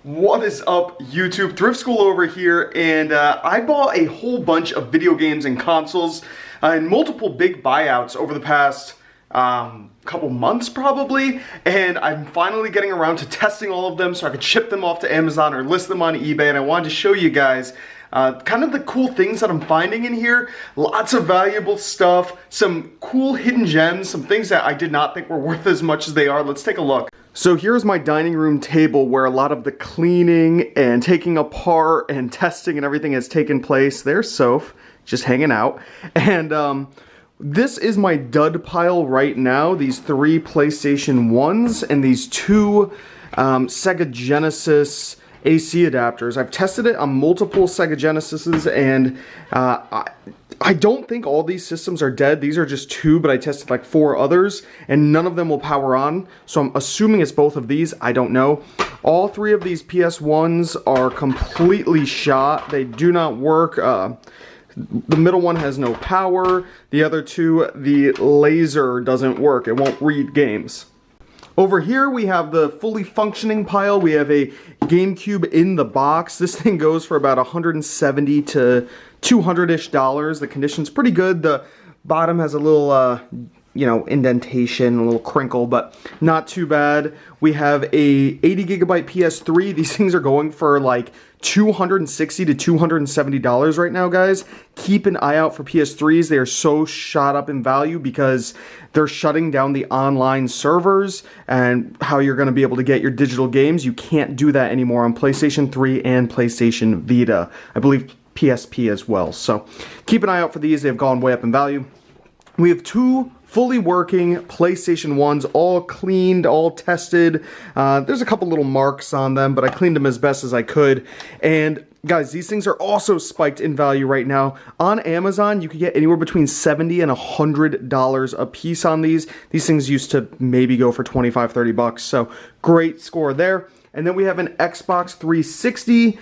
What is up, YouTube? ThriftSchool over here, and I bought a whole bunch of video games and consoles and multiple big buyouts over the past couple months probably, and I'm finally getting around to testing all of them so I could ship them off to Amazon or list them on eBay, and I wanted to show you guys kind of the cool things that I'm finding in here. Lots of valuable stuff, some cool hidden gems, some things that I did not think were worth as much as they are. Let's take a look. So here's my dining room table where a lot of the cleaning and taking apart and testing and everything has taken place. There's Soph, just hanging out. And this is my dud pile right now. These 3 PlayStation 1s and these 2 Sega Genesis AC adapters. I've tested it on multiple Sega Genesises, and I don't think all these systems are dead. These are just 2, but I tested like 4 others, and none of them will power on. So I'm assuming it's both of these. I don't know. All 3 of these PS1s are completely shot. They do not work. The middle one has no power. The other 2, the laser doesn't work. It won't read games. Over here we have the fully functioning pile. We have a GameCube in the box. This thing goes for about $170 to $200-ish. The condition's pretty good. The bottom has a little, indentation, a little crinkle, but not too bad. We have a 80 gigabyte PS3. These things are going for like $260 to $270 right now, guys. Keep an eye out for PS3s. They are so shot up in value because they're shutting down the online servers and how you're going to be able to get your digital games. You can't do that anymore on PlayStation 3 and PlayStation Vita. I believe PSP as well. So keep an eye out for these. They've gone way up in value. We have 2 fully working PlayStation 1s, all cleaned, all tested. There's a couple little marks on them, but I cleaned them as best as I could. And guys, these things are also spiked in value right now. On Amazon, you can get anywhere between $70 and $100 a piece on these. These things used to maybe go for 25, 30 bucks. So great score there. And then we have an Xbox 360,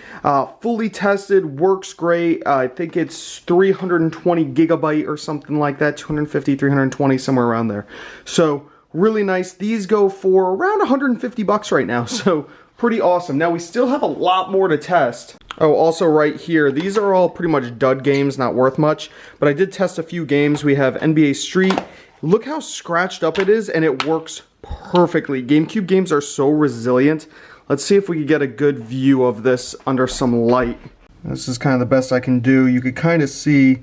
fully tested, works great. I think it's 320 gigabyte or something like that, 250, 320, somewhere around there. So really nice. These go for around 150 bucks right now, so pretty awesome. Now we still have a lot more to test. Oh, also right here, these are all pretty much dud games, not worth much, but I did test a few games. We have NBA Street. Look how scratched up it is, and it works perfectly. GameCube games are so resilient. Let's see if we can get a good view of this under some light. This is kind of the best I can do. You could kind of see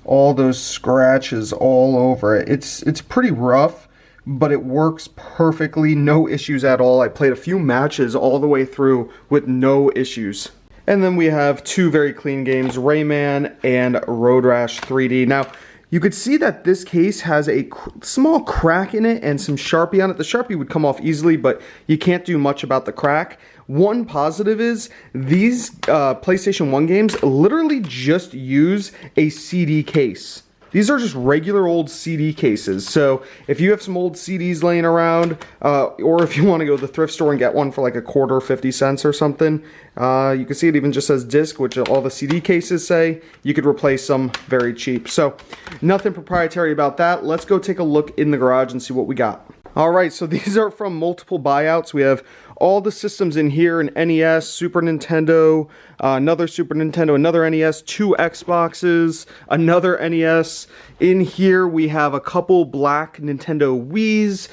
all those scratches all over it. It's pretty rough, but it works perfectly. No issues at all. I played a few matches all the way through with no issues. And then we have 2 very clean games, Rayman and Road Rash 3D. Now, you could see that this case has a small crack in it and some Sharpie on it. The Sharpie would come off easily, but you can't do much about the crack. One positive is these PlayStation 1 games literally just use a CD case. These are just regular old CD cases. So if you have some old CDs laying around, or if you want to go to the thrift store and get one for like a quarter, 50 cents or something, you can see it even just says disc, which all the CD cases say. You could replace them very cheap. So nothing proprietary about that. Let's go take a look in the garage and see what we got. All right, so these are from multiple buyouts. We have all the systems in here, an NES, Super Nintendo, another Super Nintendo, another NES, 2 Xboxes, another NES. In here we have a couple black Nintendo Wiis.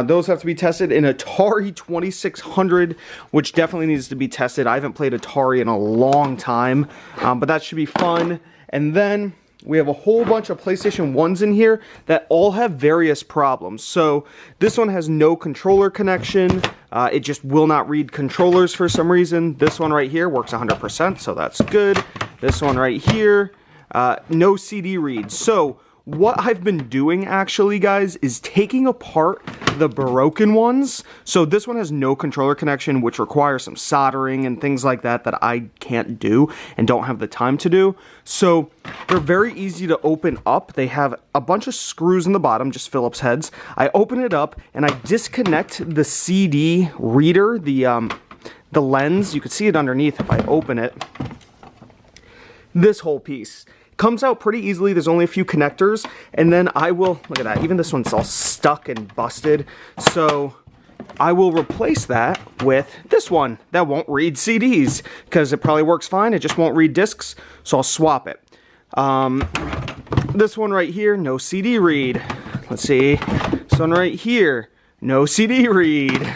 Those have to be tested. An Atari 2600, which definitely needs to be tested. I haven't played Atari in a long time, but that should be fun. And then we have a whole bunch of PlayStation 1s in here that all have various problems. So this one has no controller connection. It just will not read controllers for some reason. This one right here works 100%, so that's good. This one right here, no CD reads. So what I've been doing actually, guys, is taking apart the broken ones. So this one has no controller connection, which requires some soldering and things like that that I can't do and don't have the time to do. So they're very easy to open up. They have a bunch of screws in the bottom, just Phillips heads. I open it up and I disconnect the CD reader, the lens. You can see it underneath if I open it. This whole piece comes out pretty easily. There's only a few connectors, and then I will, look at that, even this one's all stuck and busted. So I will replace that with this one that won't read CDs because it probably works fine. It just won't read discs, so I'll swap it. This one right here, no CD read. Let's see. This one right here, no CD read.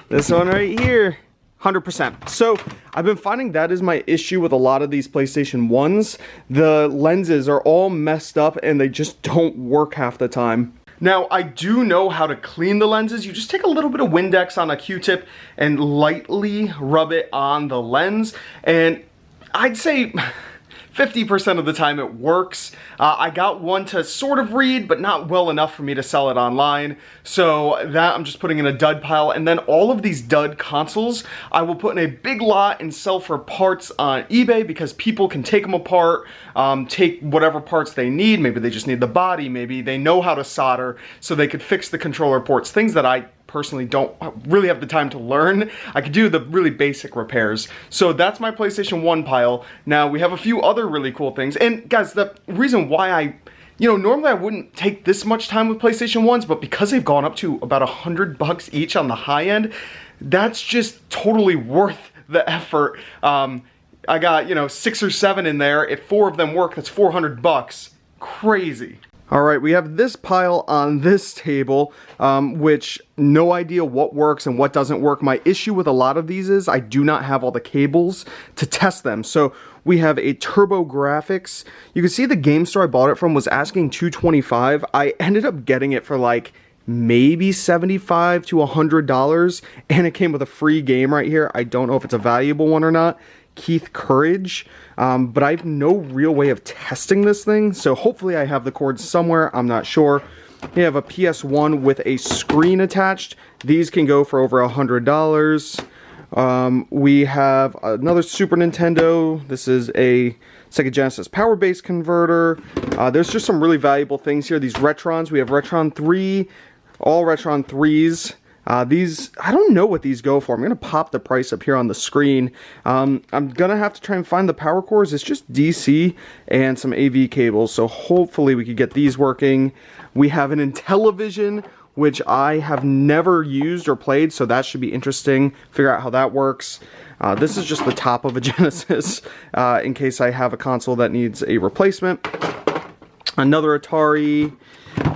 This one right here, 100%. So I've been finding that is my issue with a lot of these PlayStation 1s. The lenses are all messed up and they just don't work half the time. Now, I do know how to clean the lenses. You just take a little bit of Windex on a Q-tip and lightly rub it on the lens. And I'd say 50% of the time it works. I got one to sort of read, but not well enough for me to sell it online. So that I'm just putting in a dud pile. And then all of these dud consoles, I will put in a big lot and sell for parts on eBay because people can take them apart, take whatever parts they need. Maybe they just need the body. Maybe they know how to solder so they could fix the controller ports. Things that I personally don't really have the time to learn. I could do the really basic repairs. So that's my PlayStation 1 pile. Now we have a few other really cool things. And guys, the reason why normally I wouldn't take this much time with PlayStation 1s, but because they've gone up to about $100 each on the high end, that's just totally worth the effort. I got, 6 or 7 in there. If 4 of them work, that's $400. Crazy. All right, we have this pile on this table, which no idea what works and what doesn't work. My issue with a lot of these is I do not have all the cables to test them. So we have a TurboGrafx. You can see the game store I bought it from was asking $225. I ended up getting it for like maybe $75 to $100, and it came with a free game right here. I don't know if it's a valuable one or not. Keith Courage, but I have no real way of testing this thing, so hopefully I have the cords somewhere. I'm not sure. We have a PS1 with a screen attached. These can go for over $100. We have another Super Nintendo. This is a Sega Genesis Power Base converter. There's just some really valuable things here. These Retrons, we have Retron 3, all Retron 3s. These, I don't know what these go for. I'm going to pop the price up here on the screen. I'm going to have to try and find the power cords. It's just DC and some AV cables, so hopefully we could get these working. We have an Intellivision, which I have never used or played, so that should be interesting. Figure out how that works. This is just the top of a Genesis, in case I have a console that needs a replacement. Another Atari.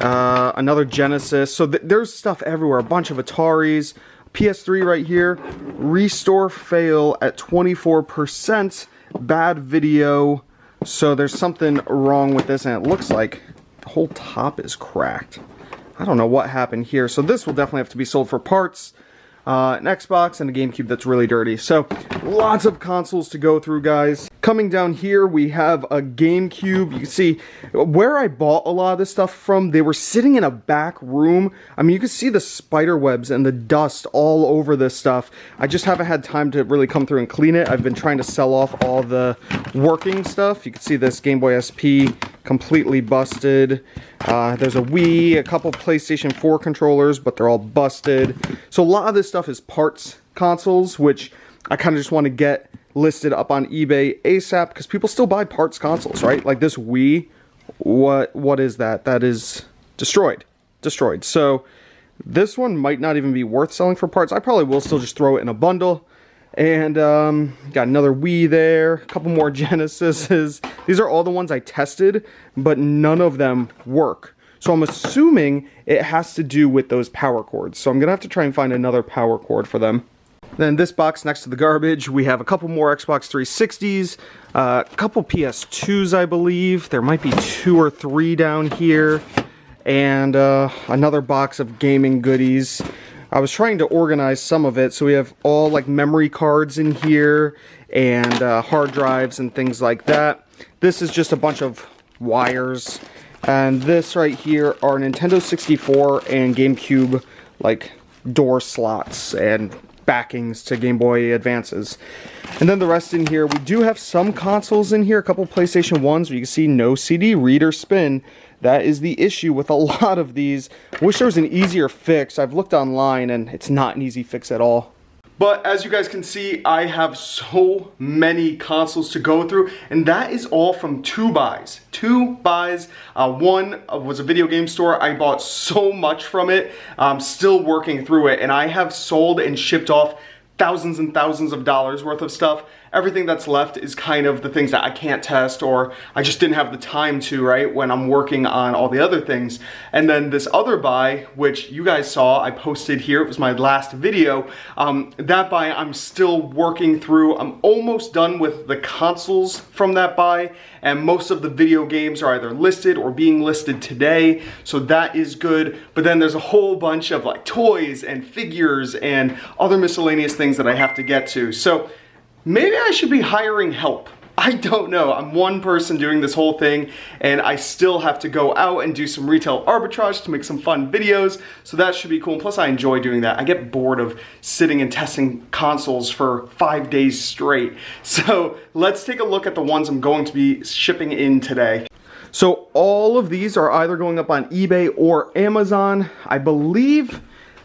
Another Genesis. So there's stuff everywhere. A bunch of Ataris. PS3 right here. Restore fail at 24%. Bad video. So there's something wrong with this, and it looks like the whole top is cracked. I don't know what happened here. So this will definitely have to be sold for parts. An Xbox and a GameCube that's really dirty. So lots of consoles to go through, guys. Coming down here, we have a GameCube. You can see where I bought a lot of this stuff from. They were sitting in a back room. I mean, you can see the spider webs and the dust all over this stuff. I just haven't had time to really come through and clean it. I've been trying to sell off all the working stuff. You can see this Game Boy SP completely busted. There's a Wii, a couple PlayStation 4 controllers, but they're all busted. So a lot of this stuff is parts consoles, which I kind of just want to get listed up on eBay ASAP, because people still buy parts consoles, right? Like this Wii, what is that? That is destroyed. So this one might not even be worth selling for parts. I probably will still just throw it in a bundle. And got another Wii there, a couple more Genesises. These are all the ones I tested, but none of them work. So I'm assuming it has to do with those power cords. So I'm going to have to try and find another power cord for them. Then this box next to the garbage, we have a couple more Xbox 360s, a couple PS2s, I believe. There might be 2 or 3 down here, and another box of gaming goodies. I was trying to organize some of it, so we have all like memory cards in here and hard drives and things like that. This is just a bunch of wires, and this right here are Nintendo 64 and GameCube like door slots and backings to Game Boy Advances. And then the rest in here, we do have some consoles in here, a couple PlayStation 1s where you can see no CD read or spin. That is the issue with a lot of these. I wish there was an easier fix. I've looked online and it's not an easy fix at all. But as you guys can see, I have so many consoles to go through, and that is all from two buys. One was a video game store. I bought so much from it. I'm still working through it, and I have sold and shipped off thousands and thousands of dollars worth of stuff. Everything that's left is kind of the things that I can't test, or I just didn't have the time to, right, when I'm working on all the other things. And then this other buy, which you guys saw, I posted here, it was my last video. That buy I'm still working through. I'm almost done with the consoles from that buy, and most of the video games are either listed or being listed today, so that is good. But then there's a whole bunch of like toys and figures and other miscellaneous things that I have to get to. So maybe I should be hiring help. I don't know. I'm one person doing this whole thing, and I still have to go out and do some retail arbitrage to make some fun videos, so that should be cool. And plus I enjoy doing that. I get bored of sitting and testing consoles for 5 days straight. So let's take a look at the ones I'm going to be shipping in today. So all of these are either going up on eBay or Amazon. I believe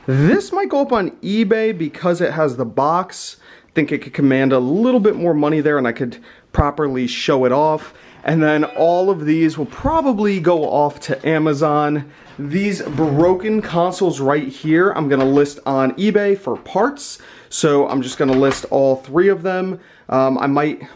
this might go up on eBay because it has the box. I think it could command a little bit more money there, and I could properly show it off. And then all of these will probably go off to Amazon. These broken consoles right here, I'm gonna list on eBay for parts. So I'm just gonna list all 3 of them. I might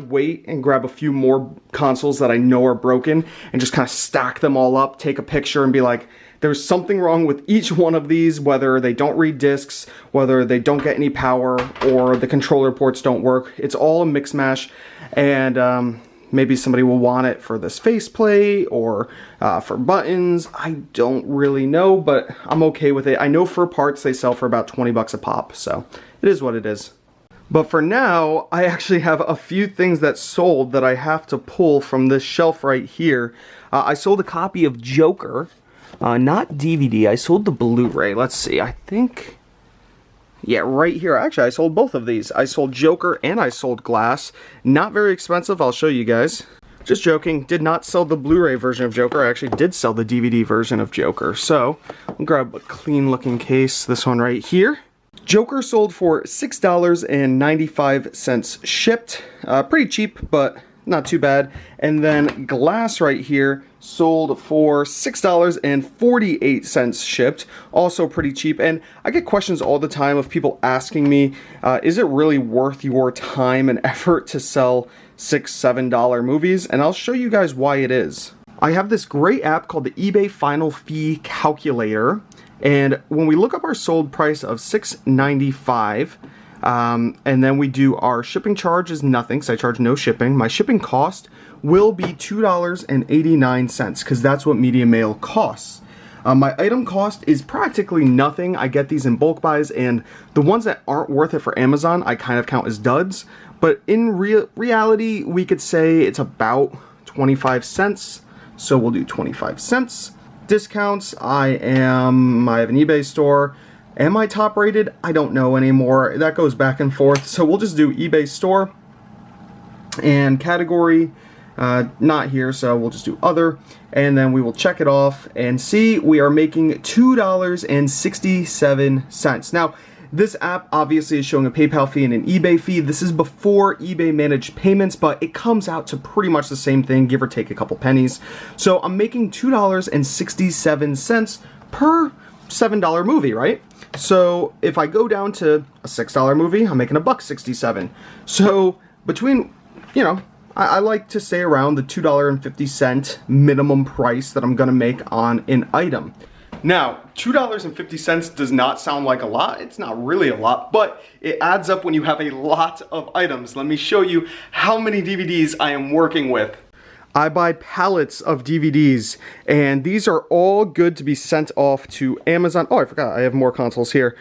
wait and grab a few more consoles that I know are broken and just kind of stack them all up, take a picture and be like, there's something wrong with each one of these, whether they don't read discs, whether they don't get any power, or the controller ports don't work. It's all a mix mash, and maybe somebody will want it for this faceplate or for buttons. I don't really know, but I'm okay with it. I know for parts they sell for about 20 bucks a pop, so it is what it is. But for now, I actually have a few things that sold that I have to pull from this shelf right here. I sold a copy of Joker. Not DVD, I sold the Blu-ray. Let's see, I think, yeah, right here. Actually, I sold both of these. I sold Joker and I sold Glass. Not very expensive, I'll show you guys. Just joking, did not sell the Blu-ray version of Joker. I actually did sell the DVD version of Joker. So, I'll grab a clean looking case, this one right here. Joker sold for $6.95 shipped. Pretty cheap, but not too bad. And then Glass right here sold for $6.48 shipped, also pretty cheap. And I get questions all the time of people asking me, is it really worth your time and effort to sell $6, $7 movies? And I'll show you guys why it is. I have this great app called the eBay Final Fee Calculator, and when we look up our sold price of $6.95, and then we do our shipping charge is nothing, because I charge no shipping. My shipping cost will be $2.89, because that's what media mail costs. My item cost is practically nothing. I get these in bulk buys, and the ones that aren't worth it for Amazon, I kind of count as duds. But in reality, we could say it's about 25 cents. So we'll do 25 cents. Discounts, I have an eBay store. Am I top rated? I don't know anymore. That goes back and forth. So we'll just do eBay store. And category, not here, so we'll just do other. And then we will check it off and see we are making $2.67. Now, this app obviously is showing a PayPal fee and an eBay fee. This is before eBay managed payments, but it comes out to pretty much the same thing, give or take a couple pennies. So I'm making $2.67 per $7 movie, right? So if I go down to a $6 movie, I'm making $1.67. So between, you know, I like to say around the $2.50 minimum price that I'm gonna make on an item. Now, $2.50 does not sound like a lot. It's not really a lot, but it adds up when you have a lot of items. Let me show you how many DVDs I am working with. I buy pallets of DVDs, and these are all good to be sent off to Amazon. Oh, I forgot, I have more consoles here.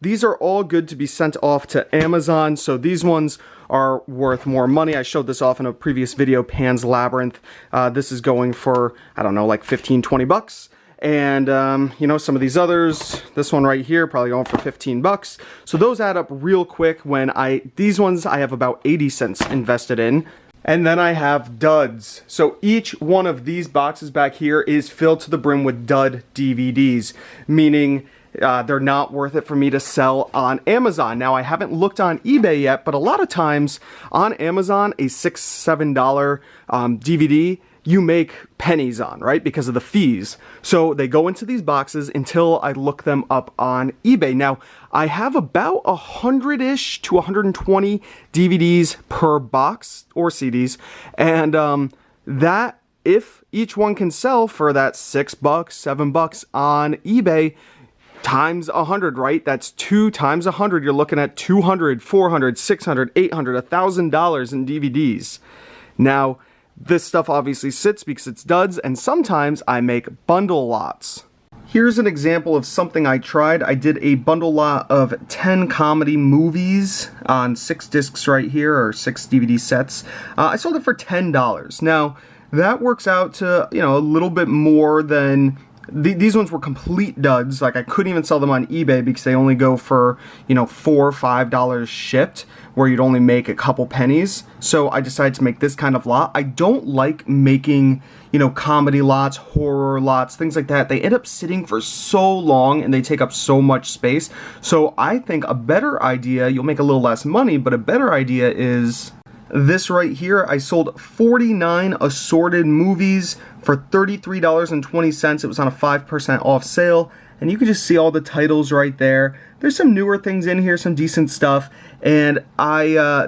These are all good to be sent off to Amazon, so these ones are worth more money. I showed this off in a previous video, Pan's Labyrinth. This is going for, I don't know, like 15, 20 bucks. And, you know, some of these others, this one right here, probably going for 15 bucks. So those add up real quick when these ones I have about 80 cents invested in. And then I have duds. So each one of these boxes back here is filled to the brim with dud DVDs, meaning they're not worth it for me to sell on Amazon. Now, I haven't looked on eBay yet, but a lot of times on Amazon, a $6, $7 DVD, you make pennies on, right? Because of the fees. So they go into these boxes until I look them up on eBay. Now, I have about 100-ish to 120 DVDs per box or CDs. And that, if each one can sell for that $6, $7 on eBay, times 100, right? That's 2 times 100. You're looking at $200, $400, $600, $800, $1,000 in DVDs. Now, this stuff obviously sits because it's duds, and sometimes I make bundle lots. Here's an example of something I tried. I did a bundle lot of 10 comedy movies on 6 discs right here, or 6 DVD sets. I sold it for $10. Now, that works out to, you know, a little bit more than... These ones were complete duds. Like, I couldn't even sell them on eBay because they only go for, you know, $4 or $5 shipped, where you'd only make a couple pennies. So I decided to make this kind of lot. I don't like making, you know, comedy lots, horror lots, things like that. They end up sitting for so long and they take up so much space. So I think a better idea, you'll make a little less money, but a better idea is this right here. I sold 49 assorted movies for $33.20. It was on a 5% off sale, and you can just see all the titles right there. There's some newer things in here, some decent stuff, and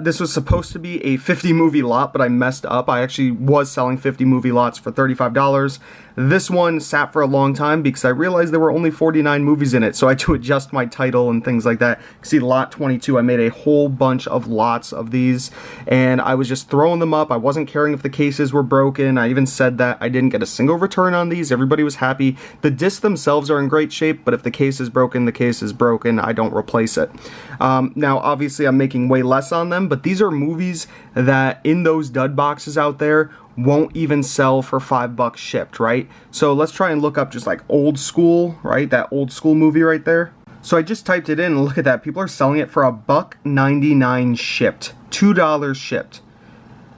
this was supposed to be a 50 movie lot, but I messed up. I actually was selling 50 movie lots for $35. This one sat for a long time because I realized there were only 49 movies in it, so I had to adjust my title and things like that. See, lot 22, I made a whole bunch of lots of these, and I was just throwing them up. I wasn't caring if the cases were broken. I even said that I didn't get a single return on these. Everybody was happy. The discs themselves are in great shape, but if the case is broken, the case is broken. I don't replace it. Now, obviously, I'm making way less on them, but these are movies that in those dud boxes out there won't even sell for $5 shipped, right? So let's try and look up just like Old School, right? That Old School movie right there. So I just typed it in and look at that. People are selling it for $1.99 shipped, $2 shipped.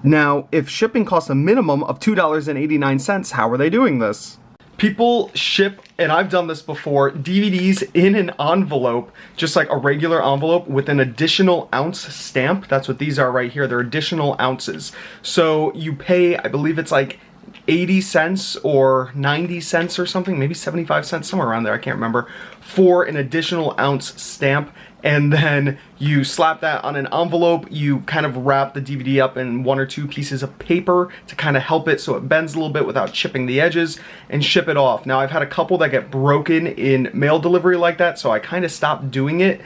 Now, if shipping costs a minimum of $2.89, how are they doing this? People ship, and I've done this before, DVDs in an envelope, just like a regular envelope with an additional ounce stamp. That's what these are right here. They're additional ounces. So you pay, I believe it's like 80 cents or 90 cents or something, maybe 75 cents, somewhere around there, I can't remember, for an additional ounce stamp. And then you slap that on an envelope, you kind of wrap the DVD up in 1 or 2 pieces of paper to kind of help it so it bends a little bit without chipping the edges, and ship it off. Now, I've had a couple that get broken in mail delivery like that, so I kind of stopped doing it.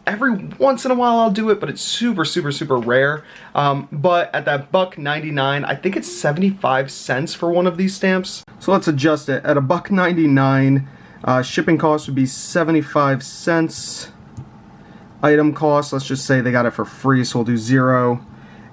Every once in a while I'll do it, but it's super, super, super rare. But at that $1.99, I think it's 75 cents for one of these stamps. So let's adjust it. At $1.99, shipping cost would be 75 cents. Item cost, let's just say they got it for free, so we'll do 0.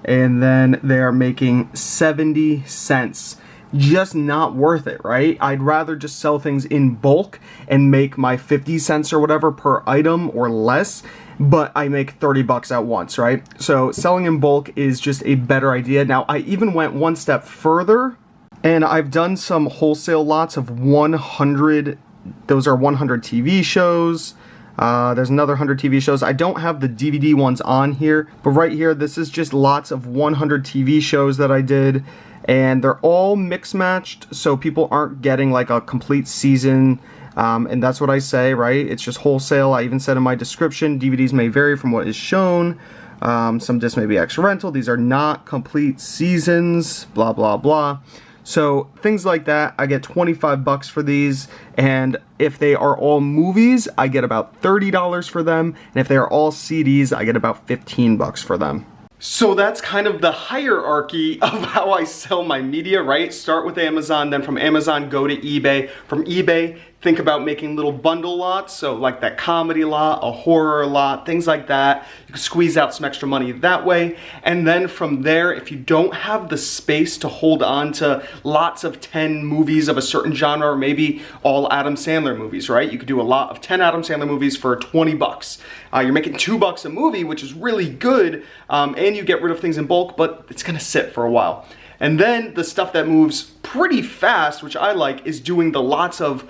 And then they're making 70 cents. Just not worth it, right? I'd rather just sell things in bulk and make my 50 cents or whatever per item or less, but I make $30 at once, right? So selling in bulk is just a better idea. Now, I even went one step further, and I've done some wholesale lots of 100, those are 100 TV shows. There's another 100 TV shows. I don't have the DVD ones on here, but right here, this is just lots of 100 TV shows that I did, and they're all mix-matched, so people aren't getting like a complete season, and that's what I say, right? It's just wholesale. I even said in my description, DVDs may vary from what is shown. Some discs may be extra rental. These are not complete seasons, blah, blah, blah. So things like that, I get $25 for these, and if they are all movies, I get about $30 for them, and if they are all CDs, I get about $15 for them. So that's kind of the hierarchy of how I sell my media, right? Start with Amazon, then from Amazon go to eBay. From eBay, think about making little bundle lots, so like that comedy lot, a horror lot, things like that. You can squeeze out some extra money that way. And then from there, if you don't have the space to hold on to lots of 10 movies of a certain genre, or maybe all Adam Sandler movies, right? You could do a lot of 10 Adam Sandler movies for $20. You're making $2 a movie, which is really good, and you get rid of things in bulk, but it's gonna sit for a while. And then the stuff that moves pretty fast, which I like, is doing the lots of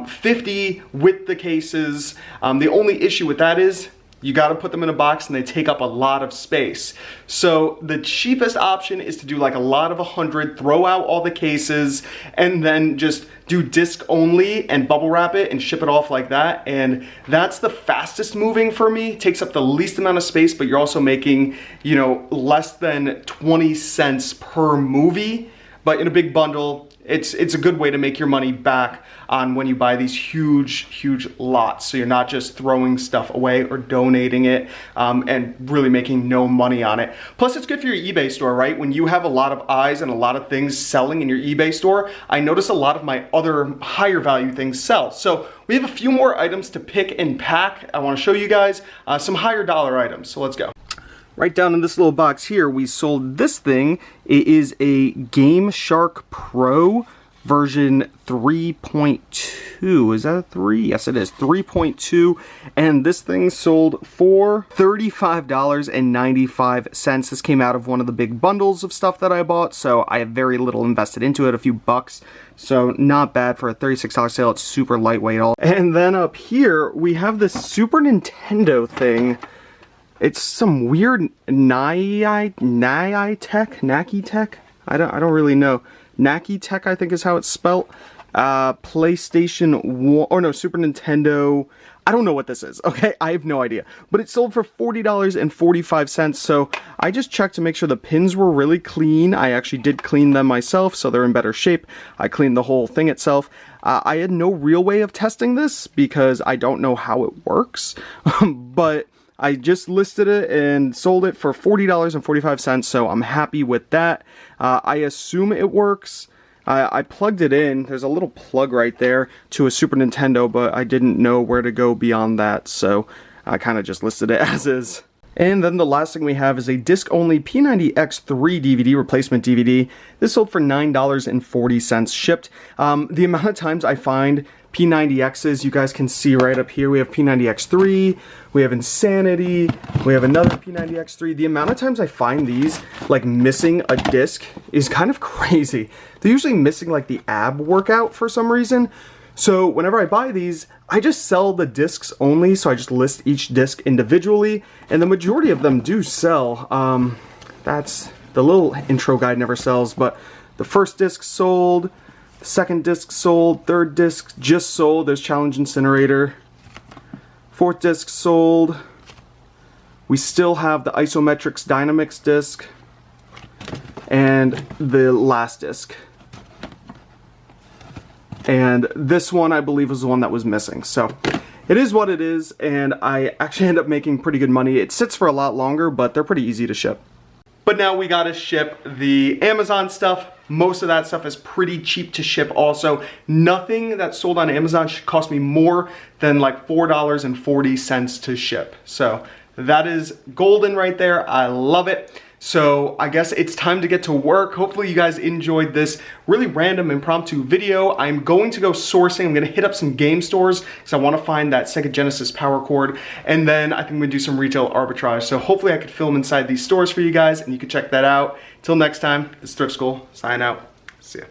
50 with the cases. The only issue with that is you gotta put them in a box and they take up a lot of space. So the cheapest option is to do like a lot of 100, throw out all the cases, and then just do disc only and bubble wrap it and ship it off like that. And that's the fastest moving for me. Takes up the least amount of space, but you're also making, you know, less than 20 cents per movie. But in a big bundle, it's a good way to make your money back on when you buy these huge lots. So you're not just throwing stuff away or donating it and really making no money on it. Plus it's good for your eBay store, right? When you have a lot of eyes and a lot of things selling in your eBay store, I notice a lot of my other higher value things sell. So we have a few more items to pick and pack. I wanna show you guys some higher dollar items, so let's go. Right down in this little box here, we sold this thing. It is a Game Shark Pro version 3.2. Is that a 3? Yes, it is. 3.2. And this thing sold for $35.95. This came out of one of the big bundles of stuff that I bought, so I have very little invested into it, a few bucks. So not bad for a $36 sale. It's super lightweight. And then up here, we have this Super Nintendo thing. It's some weird Naki Tech? I don't really know. Naki Tech, I think is how it's spelt. PlayStation 1, or no, Super Nintendo. I don't know what this is, okay? I have no idea. But it sold for $40.45, so I just checked to make sure the pins were really clean. I actually did clean them myself, so they're in better shape. I cleaned the whole thing itself. I had no real way of testing this because I don't know how it works, but I just listed it and sold it for $40.45, so I'm happy with that. I assume it works. I plugged it in. There's a little plug right there to a Super Nintendo, but I didn't know where to go beyond that, so I kind of just listed it as is. And then the last thing we have is a disc-only P90X3 DVD, replacement DVD. This sold for $9.40 shipped. The amount of times I find P90Xs, you guys can see right up here, we have P90X3, we have Insanity, we have another P90X3. The amount of times I find these, like, missing a disc is kind of crazy. They're usually missing, like, the ab workout for some reason. So whenever I buy these, I just sell the discs only, so I just list each disc individually, and the majority of them do sell. That's, the little intro guide never sells, but the first disc sold, second disc sold, third disc just sold. There's Challenge Incinerator. Fourth disc sold. We still have the Isometrics Dynamix disc. And the last disc. And this one, I believe, was the one that was missing. So it is what it is, and I actually end up making pretty good money. It sits for a lot longer, but they're pretty easy to ship. But now we gotta ship the Amazon stuff. Most of that stuff is pretty cheap to ship also. Nothing that's sold on Amazon should cost me more than like $4.40 to ship. So that is golden right there. I love it. So I guess it's time to get to work. Hopefully you guys enjoyed this really random impromptu video. I'm going to go sourcing. I'm gonna hit up some game stores because I wanna find that Sega Genesis power cord. And then I think I'm gonna do some retail arbitrage. So hopefully I could film inside these stores for you guys and you can check that out. Till next time, this is Thrift School, sign out. See ya.